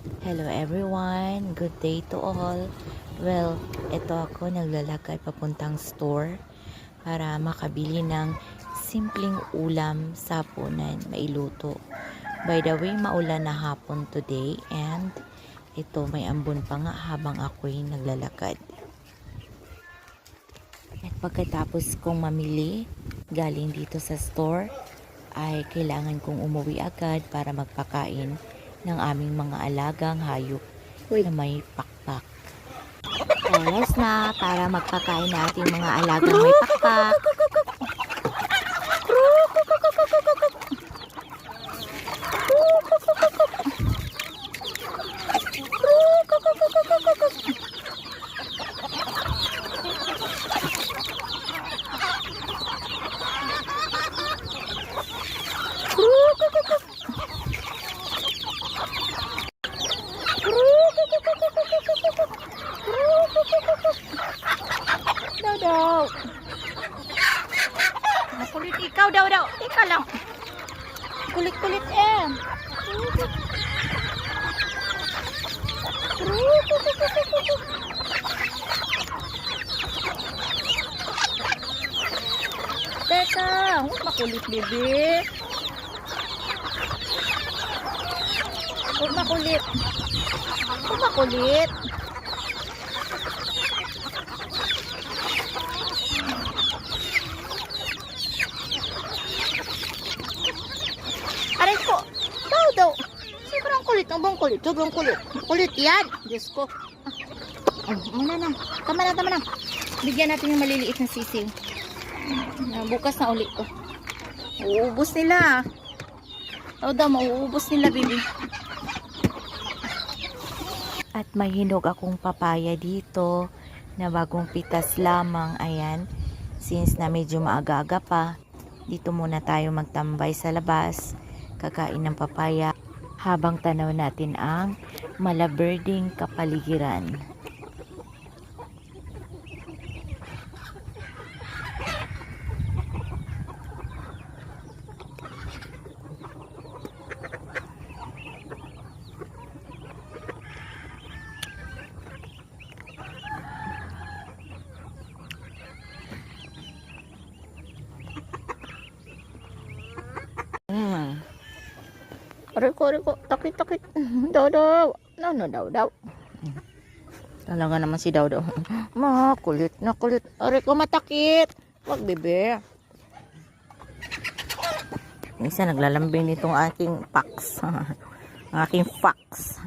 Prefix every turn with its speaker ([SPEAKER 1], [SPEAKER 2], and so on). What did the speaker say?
[SPEAKER 1] Hello everyone, good day to all. Well, ito ako naglalakad papuntang store para makabili ng simpleng ulam sa hapunan, mailuto. By the way, maulan na hapon today and ito may ambon pa nga habang ako'y naglalakad. At pagkatapos kong mamili galing dito sa store, ay kailangan kong umuwi agad para magpakain ng aming mga alagang hayop na may pakpak. Oras na para magpakain na ating mga alagang may pakpak. Daw. Makulit ikaw daw. Ikaw lang. Kulit-kulit eh. Teka, huwag makulit, bebe. Huwag makulit. Huwag makulit. Aray ko. Daw. Sobrang kulit. Ang kulit. Sobrang kulit. Kulit yan. Diyos ko. Muna na. Tama na. Bigyan natin yung maliliit na sisiw. Bukas na ulit ko. Uuubos nila. Mauubos nila, baby. At may hinog akong papaya dito na bagong pitas lamang. Ayan. Since na medyo maaga-aga pa, dito muna tayo magtambay sa labas. Kakain ng papaya habang tanaw natin ang malaberding kapaligiran. Riko, takit. Daw. Daw. Talaga naman si Daw. Kulit. Riko, matakit. Wag, bebe. Minsan naglalambing nitong aking fox. Ang aking fox.